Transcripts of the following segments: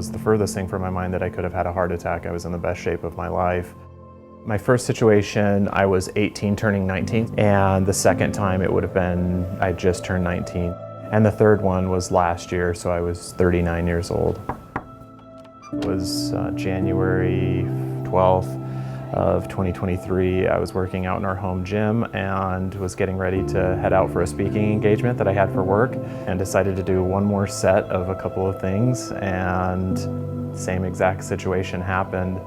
was the furthest thing from my mind that I could have had a heart attack. I was in the best shape of my life. My first situation, I was 18 turning 19, and the second time it would have been, I just turned 19. And the third one was last year, so I was 39 years old. It was January 12th of 2023. I was working out in our home gym and was getting ready to head out for a speaking engagement that I had for work, and decided to do one more set of a couple of things, and same exact situation happened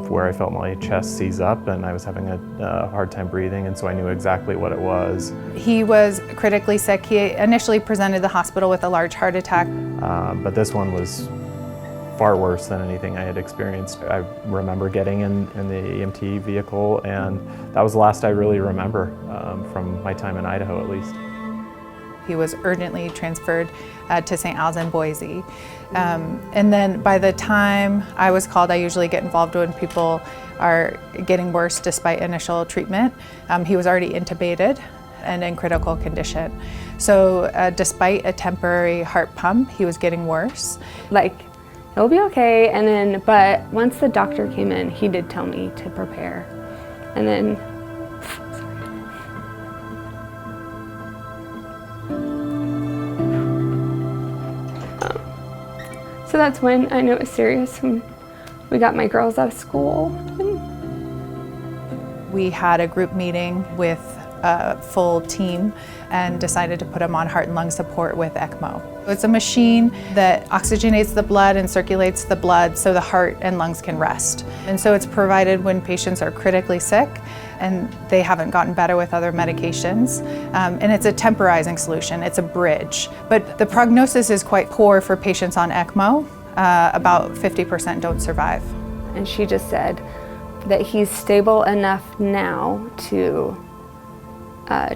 where I felt my chest seize up and I was having a hard time breathing, and so I knew exactly what it was. He was critically sick. He initially presented to the hospital with a large heart attack. But this one was far worse than anything I had experienced. I remember getting in the EMT vehicle, and that was the last I really remember from my time in Idaho, at least. He was urgently transferred to St. Al's in Boise. And then by the time I was called, I usually get involved when people are getting worse despite initial treatment. He was already intubated and in critical condition. So despite a temporary heart pump, he was getting worse. Like, it'll be okay, and then, but once the doctor came in, he did tell me to prepare. And then, so that's when I knew it was serious, and we got my girls out of school. We had a group meeting with a full team and decided to put him on heart and lung support with ECMO. It's a machine that oxygenates the blood and circulates the blood so the heart and lungs can rest. And so it's provided when patients are critically sick and they haven't gotten better with other medications. And it's a temporizing solution, it's a bridge. But the prognosis is quite poor for patients on ECMO. About 50% don't survive. And she just said that he's stable enough now to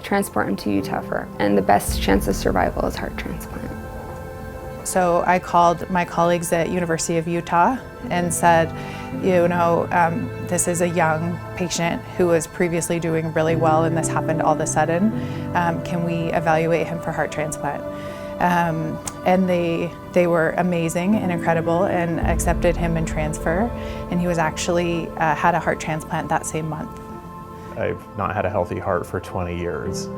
transport him to Utah and the best chance of survival is heart transplant. So I called my colleagues at University of Utah and said, you know, this is a young patient who was previously doing really well and this happened all of a sudden. Can we evaluate him for heart transplant? And they were amazing and incredible and accepted him in transfer, and he was actually had a heart transplant that same month. I've not had a healthy heart for 20 years.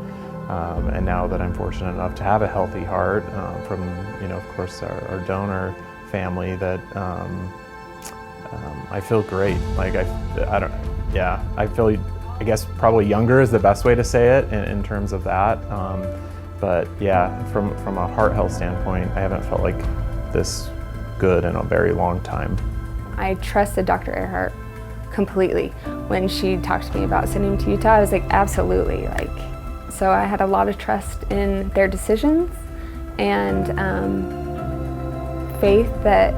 And now that I'm fortunate enough to have a healthy heart from, you know, of course, our donor family, that I feel great. Like I feel, I guess probably younger is the best way to say it in terms of that. But yeah, from a heart health standpoint, I haven't felt like this good in a very long time. I trusted Dr. Earhart completely. When she talked to me about sending him to Utah, I was like, absolutely. So I had a lot of trust in their decisions and faith that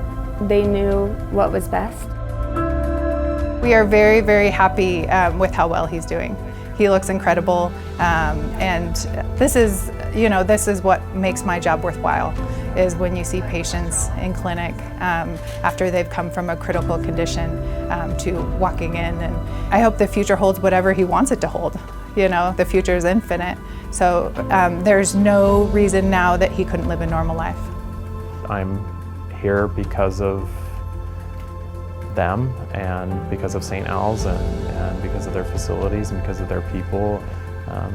they knew what was best. We are very, very happy with how well he's doing. He looks incredible, and this is, you know, this is what makes my job worthwhile, is when you see patients in clinic after they've come from a critical condition to walking in. And I hope the future holds whatever he wants it to hold. You know, the future is infinite. So there's no reason now that he couldn't live a normal life. I'm here because of them and because of St. Al's and because of their facilities and because of their people.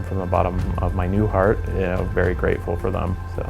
From the bottom of my new heart, you know, very grateful for them. So.